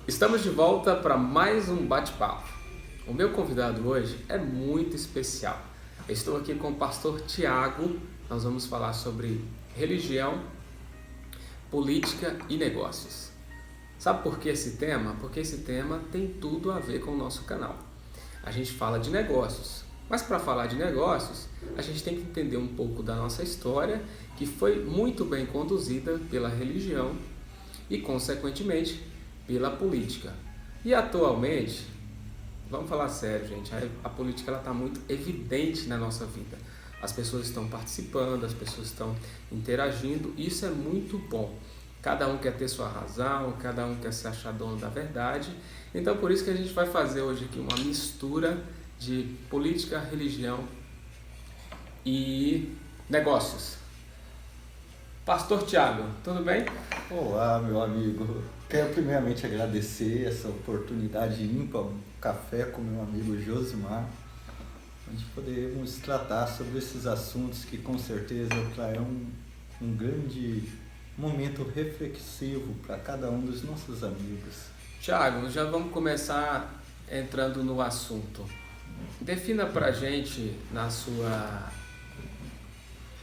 Estamos de volta para mais um bate-papo. O meu convidado hoje é muito especial. Eu estou aqui com o pastor Tiago. Nós vamos falar sobre religião, política e negócios. Sabe por que esse tema? Porque esse tema tem tudo a ver com o nosso canal. A gente fala de negócios, mas para falar de negócios, a gente tem que entender um pouco da nossa história, que foi muito bem conduzida pela religião e, consequentemente, pela política. E atualmente, vamos falar sério, gente, a política está muito evidente na nossa vida. As pessoas estão participando, as pessoas estão interagindo, e isso é muito bom. Cada um quer ter sua razão, cada um quer se achar dono da verdade. Então, por isso que a gente vai fazer hoje aqui uma mistura de política, religião e negócios. Pastor Tiago, tudo bem? Olá, meu amigo. Quero primeiramente agradecer essa oportunidade ímpar, um café com meu amigo Josimar, onde poderemos tratar sobre esses assuntos que com certeza trarão um grande momento reflexivo para cada um dos nossos amigos. Tiago, já vamos começar entrando no assunto. Defina pra gente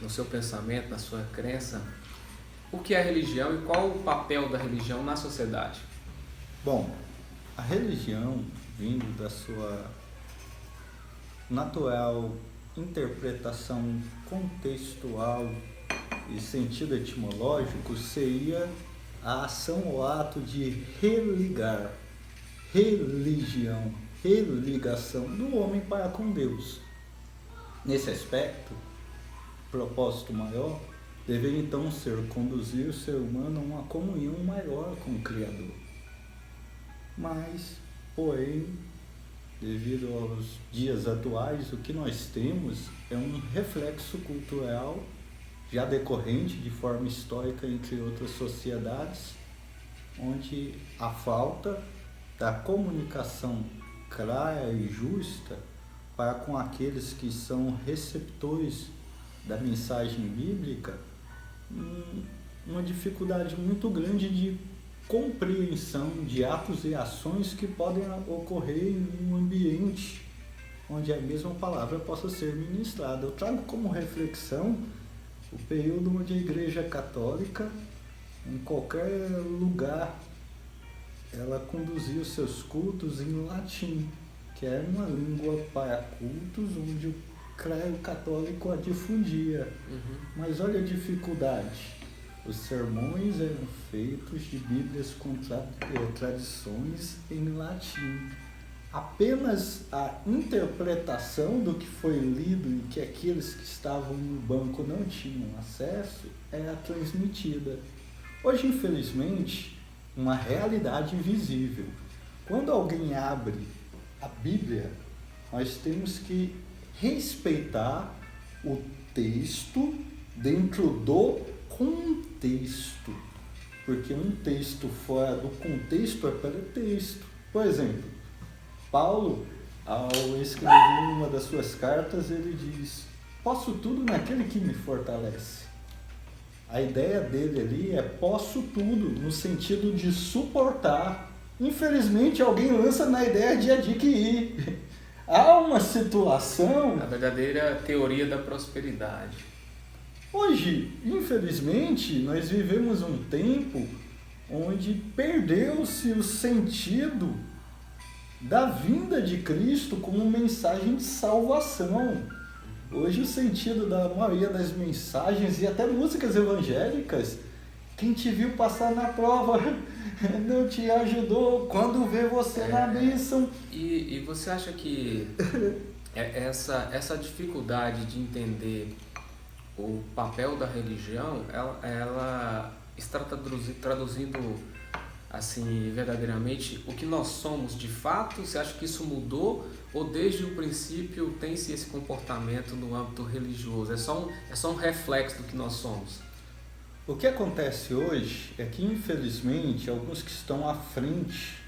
no seu pensamento, na sua crença, o que é religião e qual o papel da religião na sociedade? Bom, a religião, vindo da sua natural interpretação contextual e sentido etimológico, seria a ação ou ato de religar, religião, religação do homem para com Deus. Nesse aspecto, o propósito maior deveria então ser conduzir o ser humano a uma comunhão maior com o Criador. Mas, porém, devido aos dias atuais, o que nós temos é um reflexo cultural já decorrente de forma histórica entre outras sociedades, onde a falta da comunicação clara e justa para com aqueles que são receptores da mensagem bíblica, uma dificuldade muito grande de compreensão de atos e ações que podem ocorrer em um ambiente onde a mesma palavra possa ser ministrada. Eu trago como reflexão o período onde a Igreja Católica, em qualquer lugar, ela conduzia os seus cultos em latim, que era uma língua para cultos onde o creio católico a difundia. Mas olha a dificuldade. Os sermões eram feitos de bíblias com tradições em latim. Apenas a interpretação do que foi lido e que aqueles que estavam no banco não tinham acesso era transmitida. Hoje, infelizmente, uma realidade invisível. Quando alguém abre a Bíblia, nós temos que respeitar o texto dentro do contexto, porque um texto fora do contexto é pretexto. Por exemplo, Paulo, ao escrever uma das suas cartas, ele diz: posso tudo naquele que me fortalece. A ideia dele ali é posso tudo, no sentido de suportar. Infelizmente, alguém lança na ideia de adquirir. Há uma situação... A verdadeira teoria da prosperidade. Hoje, infelizmente, nós vivemos um tempo onde perdeu-se o sentido da vinda de Cristo como mensagem de salvação. Hoje o sentido da maioria das mensagens e até músicas evangélicas, quem te viu passar na prova não te ajudou, quando vê você na bênção. E você acha que essa dificuldade de entender o papel da religião, ela está traduzindo assim, verdadeiramente, o que nós somos de fato? Você acha que isso mudou ou desde o princípio tem-se esse comportamento no âmbito religioso? É só um reflexo do que nós somos? O que acontece hoje é que, infelizmente, alguns que estão à frente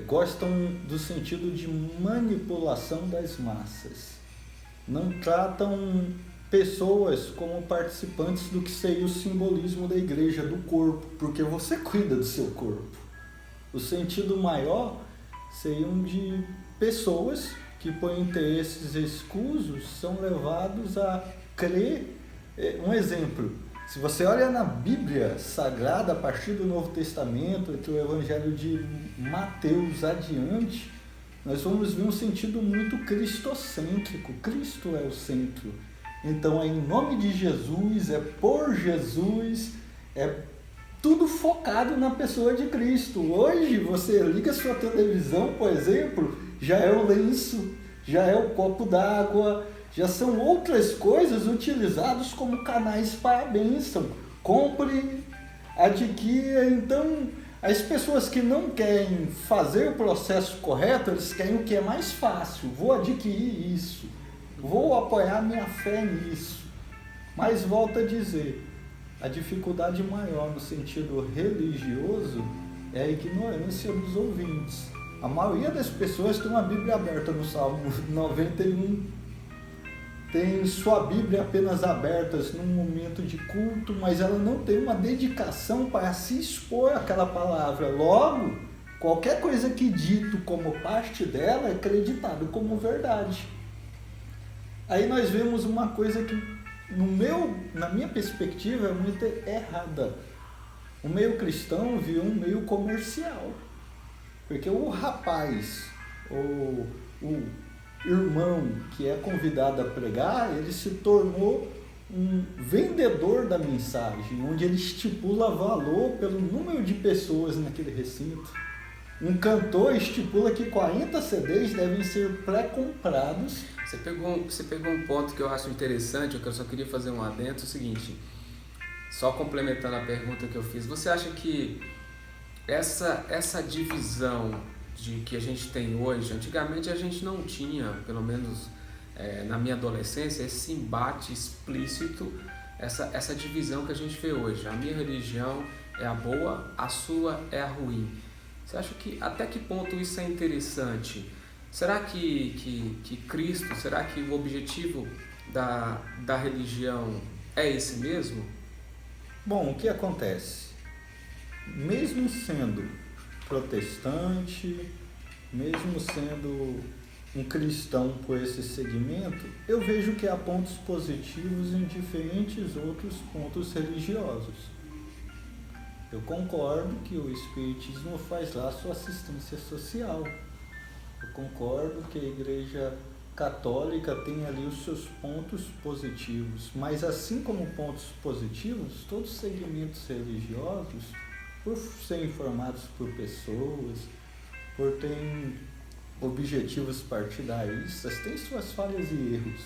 gostam do sentido de manipulação das massas. Não tratam pessoas como participantes do que seria o simbolismo da igreja, do corpo, porque você cuida do seu corpo. O sentido maior seriam de pessoas que, por interesses escusos, são levados a crer. Um exemplo, se você olha na Bíblia Sagrada, a partir do Novo Testamento, entre o Evangelho de Mateus adiante, nós vamos ver um sentido muito cristocêntrico. Cristo é o centro. Então é em nome de Jesus, é por Jesus, é tudo focado na pessoa de Cristo. Hoje você liga sua televisão, por exemplo, já é o lenço, já é o copo d'água, já são outras coisas utilizadas como canais para a bênção. Compre, adquira. Então, as pessoas que não querem fazer o processo correto, eles querem o que é mais fácil. Vou adquirir isso, vou apoiar minha fé nisso. Mas volto a dizer, a dificuldade maior no sentido religioso é a ignorância dos ouvintes. A maioria das pessoas tem uma Bíblia aberta no Salmo 91, tem sua Bíblia apenas aberta num momento de culto, mas ela não tem uma dedicação para se expor àquela palavra. Logo, qualquer coisa que dito como parte dela é acreditado como verdade. Aí nós vemos uma coisa que, na minha perspectiva, é muito errada. O meio cristão virou um meio comercial. Porque o rapaz, o irmão que é convidado a pregar, ele se tornou um vendedor da mensagem, onde ele estipula valor pelo número de pessoas naquele recinto. Um cantor estipula que 40 CDs devem ser pré-comprados. Você pegou um ponto que eu acho interessante, que eu só queria fazer um adendo, é o seguinte, só complementando a pergunta que eu fiz, você acha que essa divisão que a gente tem hoje, antigamente a gente não tinha, pelo menos na minha adolescência, esse embate explícito, essa divisão que a gente vê hoje. A minha religião é a boa, a sua é a ruim. Você acha que até que ponto isso é interessante? Será que Cristo, será que o objetivo da religião é esse mesmo? Bom, o que acontece? Mesmo sendo protestante, mesmo sendo um cristão por esse segmento, eu vejo que há pontos positivos em diferentes outros pontos religiosos. Eu concordo que o Espiritismo faz lá sua assistência social. Eu concordo que a Igreja Católica tem ali os seus pontos positivos. Mas assim como pontos positivos, todos os segmentos religiosos, por serem formados por pessoas, por terem objetivos partidaristas, têm suas falhas e erros.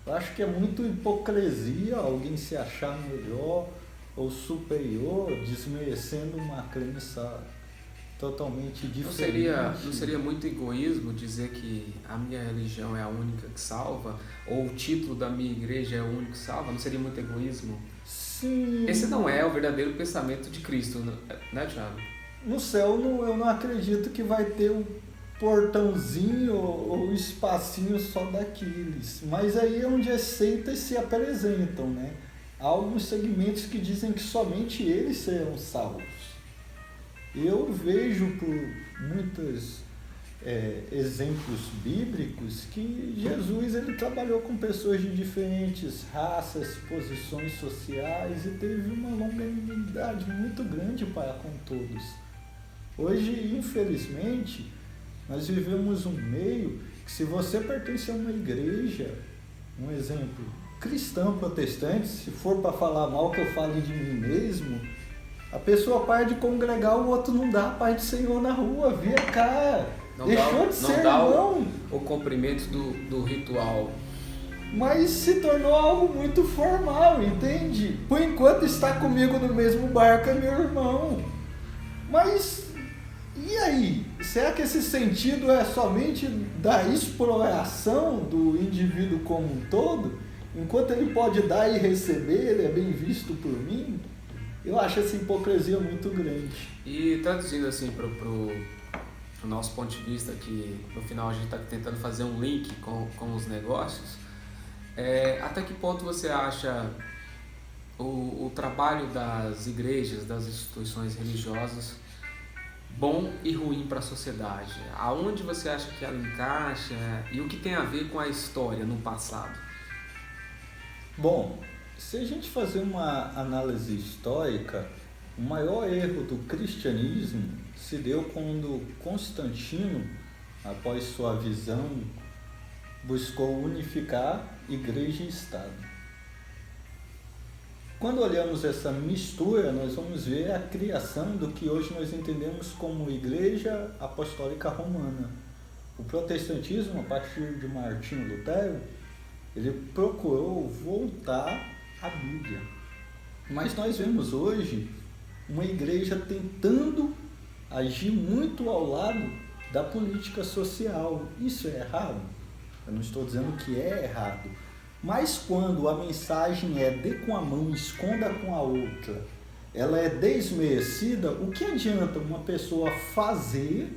Eu acho que é muito hipocrisia alguém se achar melhor ou superior, desmerecendo uma crença totalmente diferente. Não seria muito egoísmo dizer que a minha religião é a única que salva, ou o título da minha igreja é o único que salva? Não seria muito egoísmo? Sim. Esse não é o verdadeiro pensamento de Cristo, né, Thiago? No céu eu não acredito que vai ter um portãozinho ou um espacinho só daqueles, mas aí é onde as seitas se apresentam, né? Há alguns segmentos que dizem que somente eles serão salvos. Eu vejo por muitos exemplos bíblicos que Jesus ele trabalhou com pessoas de diferentes raças, posições sociais e teve uma longanimidade muito grande para com todos. Hoje, infelizmente, nós vivemos um meio que, se você pertence a uma igreja, um exemplo, cristão, protestante, se for para falar mal que eu fale de mim mesmo, a pessoa para de congregar, o outro não dá a paz do Senhor na rua, via cara, deixou de ser irmão. O cumprimento do ritual. Mas se tornou algo muito formal, entende? Por enquanto está comigo no mesmo barco é meu irmão. Mas e aí? Será que esse sentido é somente da exploração do indivíduo como um todo? Enquanto ele pode dar e receber, ele é bem visto por mim? Eu acho essa hipocrisia muito grande. E traduzindo assim para o nosso ponto de vista, que no final a gente está tentando fazer um link com os negócios, até que ponto você acha o trabalho das igrejas, das instituições religiosas, bom e ruim para a sociedade? Aonde você acha que ela encaixa e o que tem a ver com a história no passado? Bom, se a gente fazer uma análise histórica, o maior erro do cristianismo se deu quando Constantino, após sua visão, buscou unificar igreja e Estado. Quando olhamos essa mistura, nós vamos ver a criação do que hoje nós entendemos como Igreja Apostólica Romana. O protestantismo, a partir de Martinho Lutero, ele procurou voltar à Bíblia. Mas nós vemos hoje uma igreja tentando agir muito ao lado da política social. Isso é errado? Eu não estou dizendo que é errado. Mas quando a mensagem é dê com a mão, esconda com a outra, ela é desmerecida, o que adianta uma pessoa fazer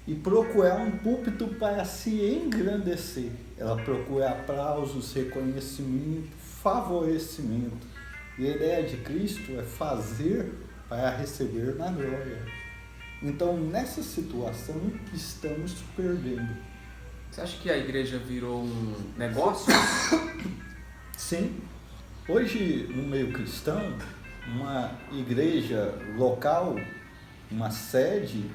e procurar um púlpito para se engrandecer? Ela procura aplausos, reconhecimento, favorecimento. E a ideia de Cristo é fazer para receber na glória. Então, nessa situação, estamos perdendo. Você acha que a igreja virou um negócio? Sim. Hoje, no meio cristão, uma igreja local, uma sede,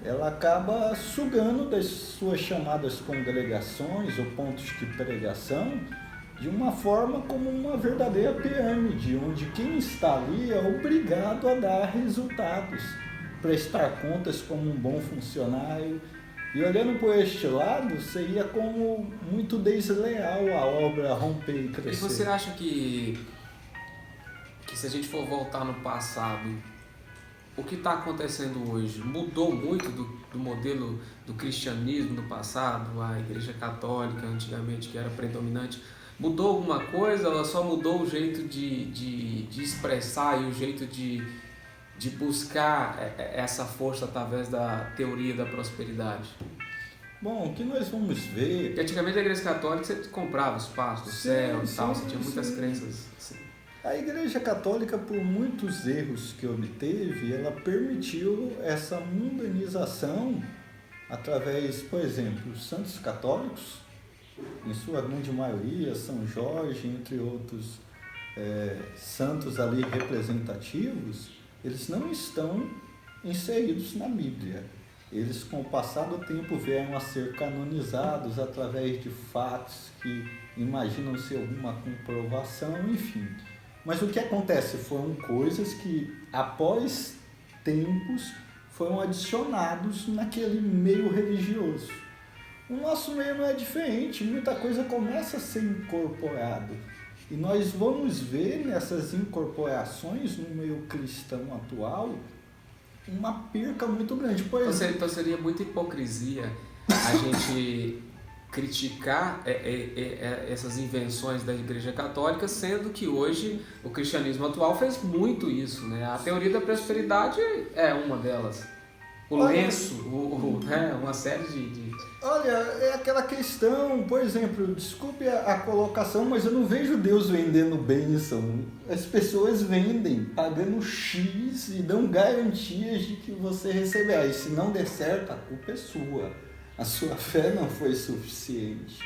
ela acaba sugando das suas chamadas congregações ou pontos de pregação de uma forma como uma verdadeira pirâmide, onde quem está ali é obrigado a dar resultados, prestar contas como um bom funcionário. E olhando por este lado, seria como muito desleal a obra romper e crescer. E você acha que se a gente for voltar no passado, o que está acontecendo hoje mudou muito do modelo do cristianismo no passado, a igreja católica antigamente que era predominante? Mudou alguma coisa ou só mudou o jeito de expressar e o jeito de buscar essa força através da teoria da prosperidade? Bom, o que nós vamos ver... Porque antigamente a igreja católica você comprava espaço do céu e tal, você tinha muitas crenças. Sim. A igreja católica, por muitos erros que obteve, ela permitiu essa mundanização através, por exemplo, os santos católicos, em sua grande maioria, São Jorge, entre outros santos ali representativos, eles não estão inseridos na Bíblia. Eles, com o passar do tempo, vieram a ser canonizados através de fatos que imaginam ser alguma comprovação, enfim. Mas o que acontece foram coisas que, após tempos, foram adicionados naquele meio religioso. O nosso meio não é diferente, muita coisa começa a ser incorporada. E nós vamos ver nessas incorporações no meio cristão atual uma perca muito grande. Então seria muita hipocrisia a gente criticar essas invenções da Igreja Católica, sendo que hoje o cristianismo atual fez muito isso, né? A teoria da prosperidade é uma delas. O lenço, uma série de... Olha, é aquela questão, por exemplo, desculpe a colocação, mas eu não vejo Deus vendendo bênção. As pessoas vendem, pagando X e dão garantias de que você receberá. E se não der certo, a culpa é sua. A sua fé não foi suficiente.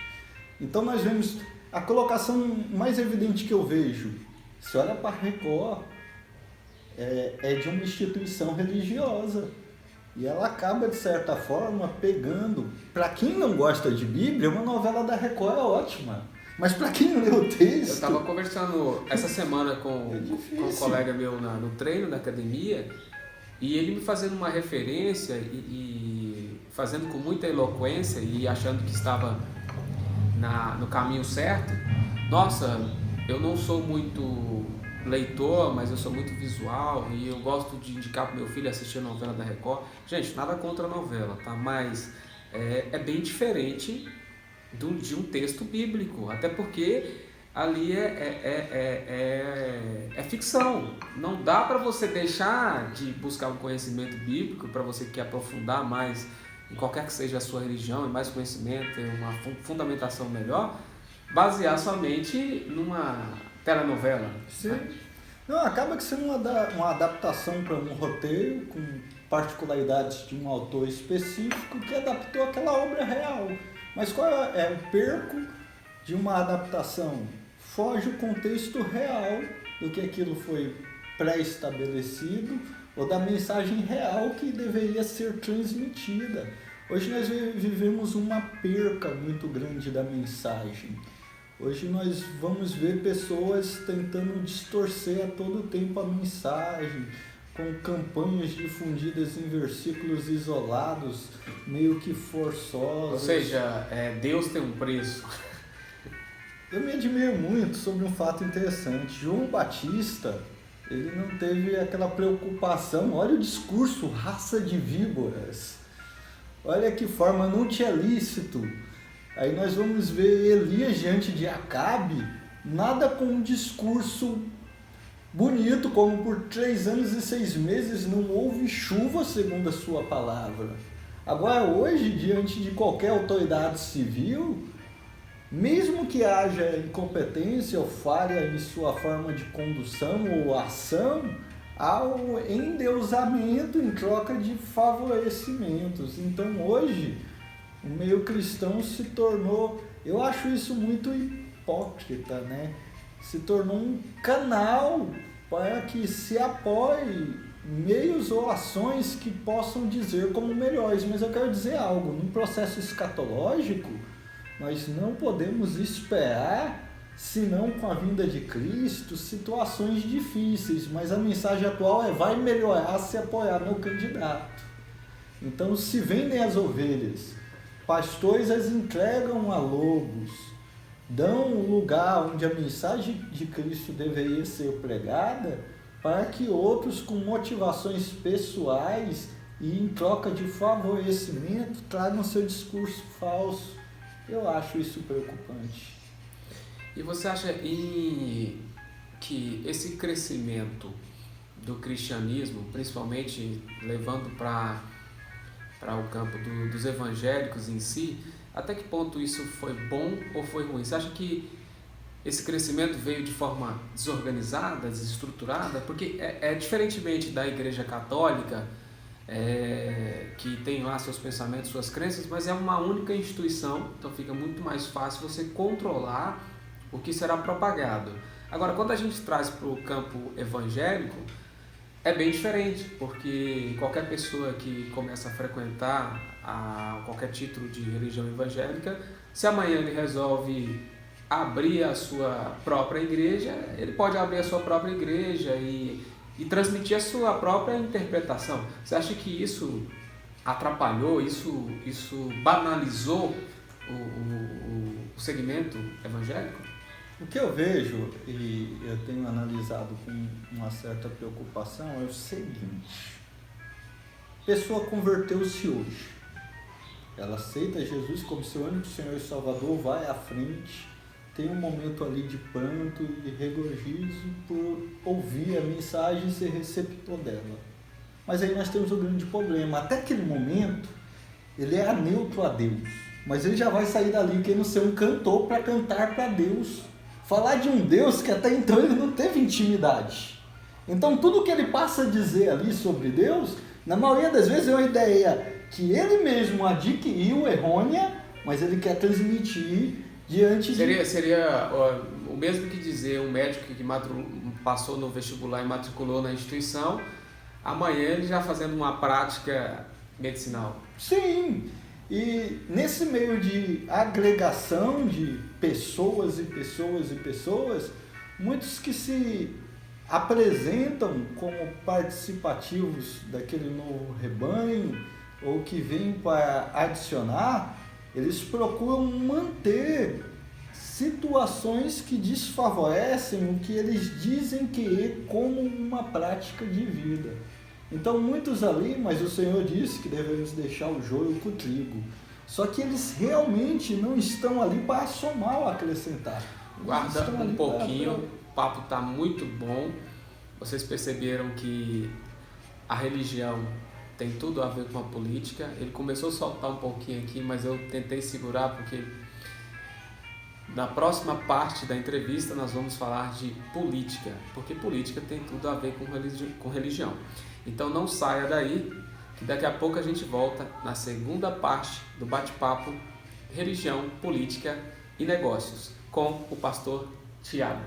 Então nós vemos a colocação mais evidente que eu vejo. Se olha para a Record, é de uma instituição religiosa. E ela acaba, de certa forma, pegando... Para quem não gosta de Bíblia, uma novela da Record é ótima. Mas para quem lê o texto... Eu estava conversando essa semana com um colega meu no treino da academia, e ele me fazendo uma referência e fazendo com muita eloquência e achando que estava no caminho certo. Nossa, eu não sou muito leitor, mas eu sou muito visual e eu gosto de indicar para meu filho assistir a novela da Record. Gente, nada contra a novela, tá? Mas é bem diferente de um texto bíblico, até porque ali é ficção. Não dá para você deixar de buscar um conhecimento bíblico, para você que quer aprofundar mais em qualquer que seja a sua religião, e mais conhecimento, uma fundamentação melhor, basear somente numa telenovela. Sim. Não, acaba que sendo uma adaptação para um roteiro com particularidades de um autor específico que adaptou aquela obra real. Mas qual é o perco de uma adaptação? Foge o contexto real do que aquilo foi pré-estabelecido ou da mensagem real que deveria ser transmitida. Hoje nós vivemos uma perca muito grande da mensagem. Hoje nós vamos ver pessoas tentando distorcer a todo tempo a mensagem, com campanhas difundidas em versículos isolados, meio que forçosos. Ou seja, Deus tem um preço. Eu me admiro muito sobre um fato interessante. João Batista, ele não teve aquela preocupação. Olha o discurso, raça de víboras. Olha que forma, não tinha lícito. Aí nós vamos ver Elias diante de Acabe, nada com um discurso bonito, como por 3 anos e 6 meses não houve chuva segundo a sua palavra. Agora hoje, diante de qualquer autoridade civil, mesmo que haja incompetência ou falha em sua forma de condução ou ação, há o endeusamento em troca de favorecimentos. Então hoje, o meio cristão se tornou, eu acho isso muito hipócrita, né? Se tornou um canal para que se apoie meios ou ações que possam dizer como melhores. Mas eu quero dizer algo, num processo escatológico, nós não podemos esperar, senão com a vinda de Cristo, situações difíceis, mas a mensagem atual é: vai melhorar se apoiar meu candidato. Então, se vendem as ovelhas, pastores as entregam a lobos, dão um lugar onde a mensagem de Cristo deveria ser pregada, para que outros com motivações pessoais e em troca de favorecimento tragam seu discurso falso. Eu acho isso preocupante. E você acha que esse crescimento do cristianismo, principalmente levando para o campo dos evangélicos em si, até que ponto isso foi bom ou foi ruim? Você acha que esse crescimento veio de forma desorganizada, desestruturada? Porque diferentemente da Igreja Católica, que tem lá seus pensamentos, suas crenças, mas é uma única instituição, então fica muito mais fácil você controlar o que será propagado. Agora, quando a gente traz para o campo evangélico, é bem diferente, porque qualquer pessoa que começa a frequentar qualquer título de religião evangélica, se amanhã ele resolve abrir a sua própria igreja, ele pode abrir a sua própria igreja e transmitir a sua própria interpretação. Você acha que isso atrapalhou, isso banalizou o segmento evangélico? O que eu vejo, e eu tenho analisado com uma certa preocupação, é o seguinte: a pessoa converteu-se hoje, ela aceita Jesus como seu único Senhor e Salvador, vai à frente, tem um momento ali de pranto e regozijo por ouvir a mensagem e ser receptor dela. Mas aí nós temos um grande problema: até aquele momento ele é neutro a Deus, mas ele já vai sair dali querendo ser um cantor para cantar para Deus, falar de um Deus que até então ele não teve intimidade. Então tudo que ele passa a dizer ali sobre Deus, na maioria das vezes é uma ideia que ele mesmo adquiriu errônea, mas ele quer transmitir diante Seria o mesmo que dizer um médico que passou no vestibular e matriculou na instituição, amanhã ele já fazendo uma prática medicinal. Sim, e nesse meio de agregação de pessoas e pessoas e pessoas, muitos que se apresentam como participativos daquele novo rebanho ou que vêm para adicionar, eles procuram manter situações que desfavorecem o que eles dizem querer como uma prática de vida. Então muitos ali, mas o Senhor disse que devemos deixar o joio com o trigo. Só que eles realmente não estão ali para somar ou acrescentar. Guarda um pouquinho, o papo está muito bom. Vocês perceberam que a religião tem tudo a ver com a política. Ele começou a soltar um pouquinho aqui, mas eu tentei segurar porque na próxima parte da entrevista nós vamos falar de política, porque política tem tudo a ver com religião. Então não saia daí, que daqui a pouco a gente volta na segunda parte do bate-papo Religião, Política e Negócios com o pastor Tiago.